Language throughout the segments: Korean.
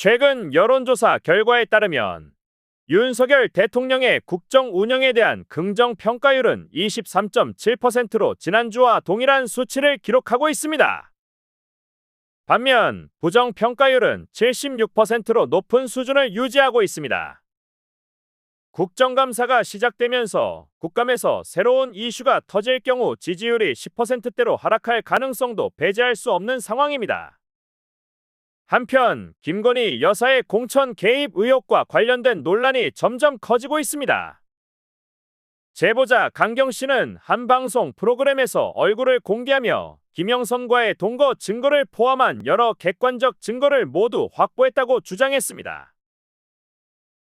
최근 여론조사 결과에 따르면 윤석열 대통령의 국정 운영에 대한 긍정 평가율은 23.7%로 지난주와 동일한 수치를 기록하고 있습니다. 반면 부정 평가율은 76%로 높은 수준을 유지하고 있습니다. 국정감사가 시작되면서 국감에서 새로운 이슈가 터질 경우 지지율이 10%대로 하락할 가능성도 배제할 수 없는 상황입니다. 한편 김건희 여사의 공천 개입 의혹과 관련된 논란이 점점 커지고 있습니다. 제보자 강경 씨는 한 방송 프로그램에서 얼굴을 공개하며 김영선과의 동거 증거를 포함한 여러 객관적 증거를 모두 확보했다고 주장했습니다.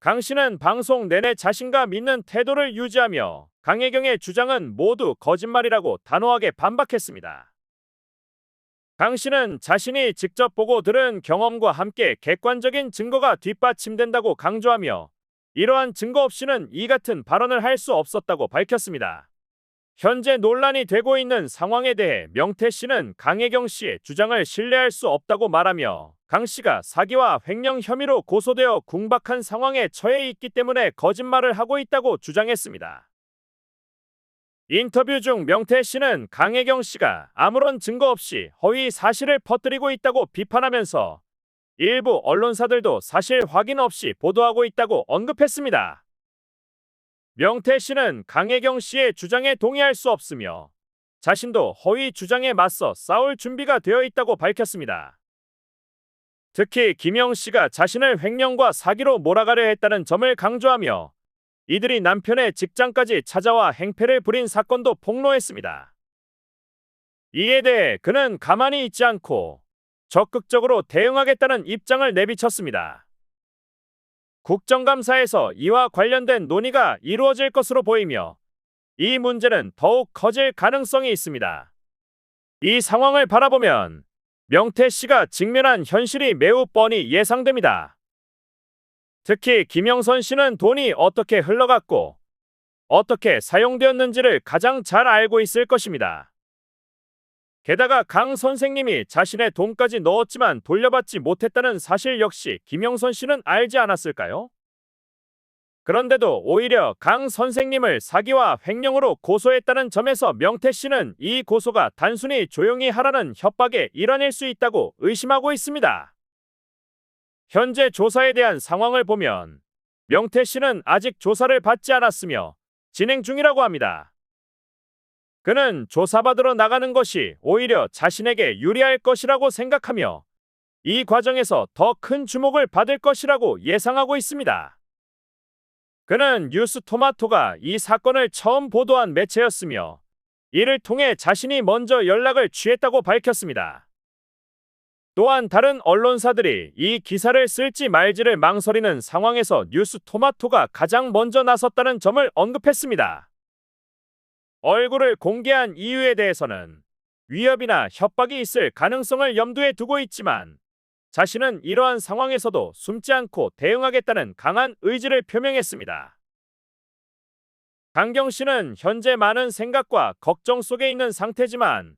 강 씨는 방송 내내 자신과 믿는 태도를 유지하며 강혜경의 주장은 모두 거짓말이라고 단호하게 반박했습니다. 강 씨는 자신이 직접 보고 들은 경험과 함께 객관적인 증거가 뒷받침된다고 강조하며 이러한 증거 없이는 이 같은 발언을 할 수 없었다고 밝혔습니다. 현재 논란이 되고 있는 상황에 대해 명태 씨는 강혜경 씨의 주장을 신뢰할 수 없다고 말하며 강 씨가 사기와 횡령 혐의로 고소되어 궁박한 상황에 처해 있기 때문에 거짓말을 하고 있다고 주장했습니다. 인터뷰 중 명태 씨는 강혜경 씨가 아무런 증거 없이 허위 사실을 퍼뜨리고 있다고 비판하면서 일부 언론사들도 사실 확인 없이 보도하고 있다고 언급했습니다. 명태 씨는 강혜경 씨의 주장에 동의할 수 없으며 자신도 허위 주장에 맞서 싸울 준비가 되어 있다고 밝혔습니다. 특히 김영 씨가 자신을 횡령과 사기로 몰아가려 했다는 점을 강조하며 이들이 남편의 직장까지 찾아와 행패를 부린 사건도 폭로했습니다. 이에 대해 그는 가만히 있지 않고 적극적으로 대응하겠다는 입장을 내비쳤습니다. 국정감사에서 이와 관련된 논의가 이루어질 것으로 보이며 이 문제는 더욱 커질 가능성이 있습니다. 이 상황을 바라보면 명태 씨가 직면한 현실이 매우 뻔히 예상됩니다. 특히 김영선 씨는 돈이 어떻게 흘러갔고 어떻게 사용되었는지를 가장 잘 알고 있을 것입니다. 게다가 강 선생님이 자신의 돈까지 넣었지만 돌려받지 못했다는 사실 역시 김영선 씨는 알지 않았을까요? 그런데도 오히려 강 선생님을 사기와 횡령으로 고소했다는 점에서 명태 씨는 이 고소가 단순히 조용히 하라는 협박의 일환일 수 있다고 의심하고 있습니다. 현재 조사에 대한 상황을 보면 명태 씨는 아직 조사를 받지 않았으며 진행 중이라고 합니다. 그는 조사받으러 나가는 것이 오히려 자신에게 유리할 것이라고 생각하며 이 과정에서 더 큰 주목을 받을 것이라고 예상하고 있습니다. 그는 뉴스토마토가 이 사건을 처음 보도한 매체였으며 이를 통해 자신이 먼저 연락을 취했다고 밝혔습니다. 또한 다른 언론사들이 이 기사를 쓸지 말지를 망설이는 상황에서 뉴스토마토가 가장 먼저 나섰다는 점을 언급했습니다. 얼굴을 공개한 이유에 대해서는 위협이나 협박이 있을 가능성을 염두에 두고 있지만 자신은 이러한 상황에서도 숨지 않고 대응하겠다는 강한 의지를 표명했습니다. 강경 씨는 현재 많은 생각과 걱정 속에 있는 상태지만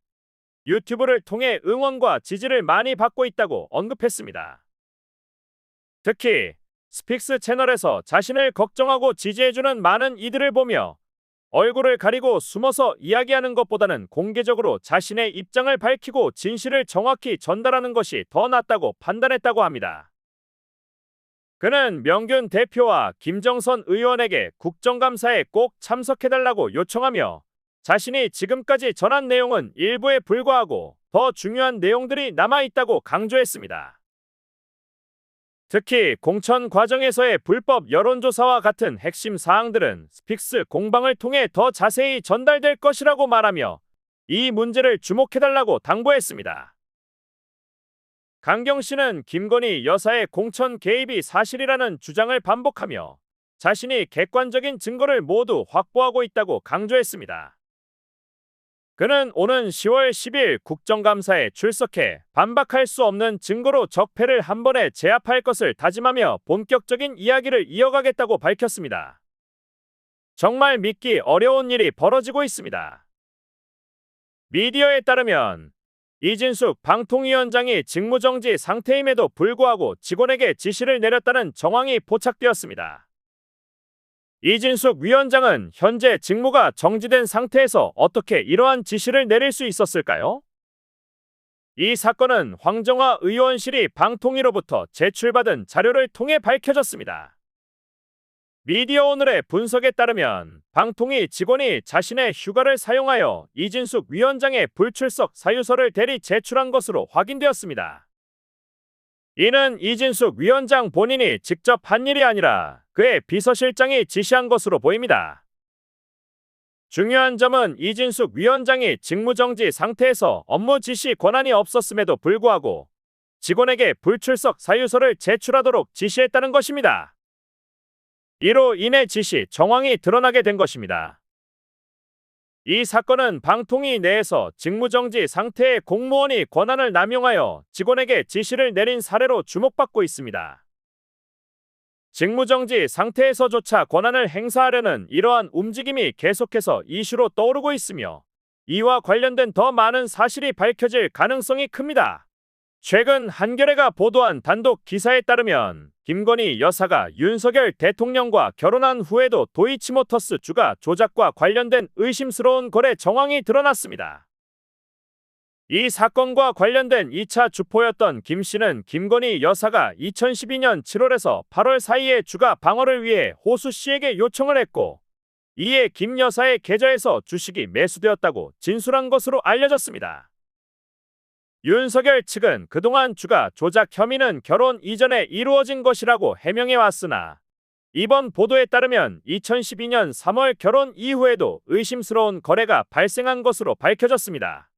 유튜브를 통해 응원과 지지를 많이 받고 있다고 언급했습니다. 특히 스픽스 채널에서 자신을 걱정하고 지지해주는 많은 이들을 보며 얼굴을 가리고 숨어서 이야기하는 것보다는 공개적으로 자신의 입장을 밝히고 진실을 정확히 전달하는 것이 더 낫다고 판단했다고 합니다. 그는 명균 대표와 김정선 의원에게 국정감사에 꼭 참석해달라고 요청하며 자신이 지금까지 전한 내용은 일부에 불과하고 더 중요한 내용들이 남아있다고 강조했습니다. 특히 공천 과정에서의 불법 여론조사와 같은 핵심 사항들은 스픽스 공방을 통해 더 자세히 전달될 것이라고 말하며 이 문제를 주목해달라고 당부했습니다. 강경 씨는 김건희 여사의 공천 개입이 사실이라는 주장을 반복하며 자신이 객관적인 증거를 모두 확보하고 있다고 강조했습니다. 그는 오는 10월 10일 국정감사에 출석해 반박할 수 없는 증거로 적폐를 한 번에 제압할 것을 다짐하며 본격적인 이야기를 이어가겠다고 밝혔습니다. 정말 믿기 어려운 일이 벌어지고 있습니다. 미디어에 따르면 이진숙 방통위원장이 직무정지 상태임에도 불구하고 직원에게 지시를 내렸다는 정황이 포착되었습니다. 이진숙 위원장은 현재 직무가 정지된 상태에서 어떻게 이러한 지시를 내릴 수 있었을까요? 이 사건은 황정화 의원실이 방통위로부터 제출받은 자료를 통해 밝혀졌습니다. 미디어오늘의 분석에 따르면 방통위 직원이 자신의 휴가를 사용하여 이진숙 위원장의 불출석 사유서를 대리 제출한 것으로 확인되었습니다. 이는 이진숙 위원장 본인이 직접 한 일이 아니라 그의 비서실장이 지시한 것으로 보입니다. 중요한 점은 이진숙 위원장이 직무정지 상태에서 업무 지시 권한이 없었음에도 불구하고 직원에게 불출석 사유서를 제출하도록 지시했다는 것입니다. 이로 인해 지시 정황이 드러나게 된 것입니다. 이 사건은 방통위 내에서 직무정지 상태의 공무원이 권한을 남용하여 직원에게 지시를 내린 사례로 주목받고 있습니다. 직무정지 상태에서조차 권한을 행사하려는 이러한 움직임이 계속해서 이슈로 떠오르고 있으며 이와 관련된 더 많은 사실이 밝혀질 가능성이 큽니다. 최근 한겨레가 보도한 단독 기사에 따르면 김건희 여사가 윤석열 대통령과 결혼한 후에도 도이치모터스 주가 조작과 관련된 의심스러운 거래 정황이 드러났습니다. 이 사건과 관련된 2차 주포였던 김 씨는 김건희 여사가 2012년 7월에서 8월 사이에 주가 방어를 위해 호수 씨에게 요청을 했고 이에 김 여사의 계좌에서 주식이 매수되었다고 진술한 것으로 알려졌습니다. 윤석열 측은 그동안 주가 조작 혐의는 결혼 이전에 이루어진 것이라고 해명해왔으나 이번 보도에 따르면 2012년 3월 결혼 이후에도 의심스러운 거래가 발생한 것으로 밝혀졌습니다.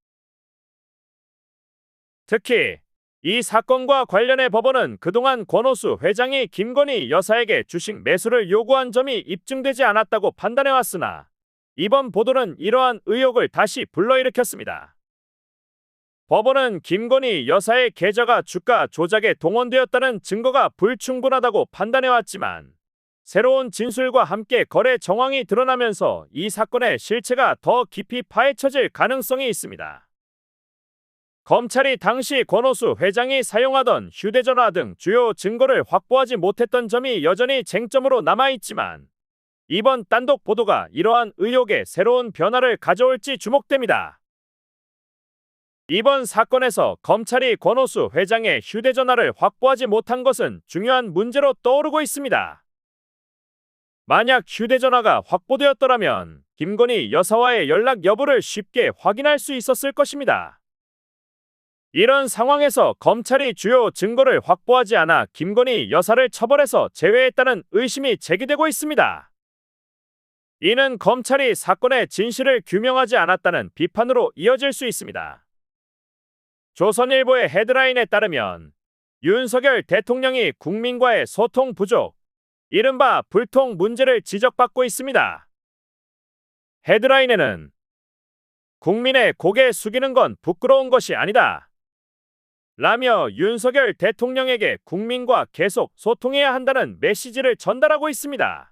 특히 이 사건과 관련해 법원은 그동안 권오수 회장이 김건희 여사에게 주식 매수를 요구한 점이 입증되지 않았다고 판단해왔으나 이번 보도는 이러한 의혹을 다시 불러일으켰습니다. 법원은 김건희 여사의 계좌가 주가 조작에 동원되었다는 증거가 불충분하다고 판단해왔지만 새로운 진술과 함께 거래 정황이 드러나면서 이 사건의 실체가 더 깊이 파헤쳐질 가능성이 있습니다. 검찰이 당시 권오수 회장이 사용하던 휴대전화 등 주요 증거를 확보하지 못했던 점이 여전히 쟁점으로 남아있지만 이번 단독 보도가 이러한 의혹에 새로운 변화를 가져올지 주목됩니다. 이번 사건에서 검찰이 권오수 회장의 휴대전화를 확보하지 못한 것은 중요한 문제로 떠오르고 있습니다. 만약 휴대전화가 확보되었더라면 김건희 여사와의 연락 여부를 쉽게 확인할 수 있었을 것입니다. 이런 상황에서 검찰이 주요 증거를 확보하지 않아 김건희 여사를 처벌해서 제외했다는 의심이 제기되고 있습니다. 이는 검찰이 사건의 진실을 규명하지 않았다는 비판으로 이어질 수 있습니다. 조선일보의 헤드라인에 따르면 윤석열 대통령이 국민과의 소통 부족, 이른바 불통 문제를 지적받고 있습니다. 헤드라인에는 국민의 고개 숙이는 건 부끄러운 것이 아니다 라며 윤석열 대통령에게 국민과 계속 소통해야 한다는 메시지를 전달하고 있습니다.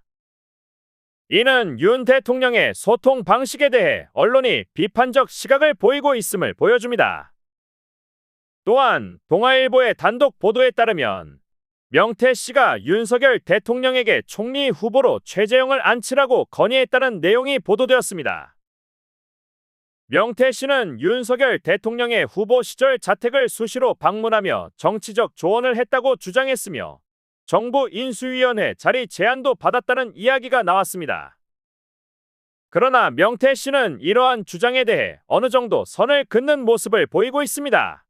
이는 윤 대통령의 소통 방식에 대해 언론이 비판적 시각을 보이고 있음을 보여줍니다. 또한 동아일보의 단독 보도에 따르면 명태 씨가 윤석열 대통령에게 총리 후보로 최재형을 앉히라고 건의했다는 내용이 보도되었습니다. 명태 씨는 윤석열 대통령의 후보 시절 자택을 수시로 방문하며 정치적 조언을 했다고 주장했으며 정부 인수위원회 자리 제안도 받았다는 이야기가 나왔습니다. 그러나 명태 씨는 이러한 주장에 대해 어느 정도 선을 긋는 모습을 보이고 있습니다.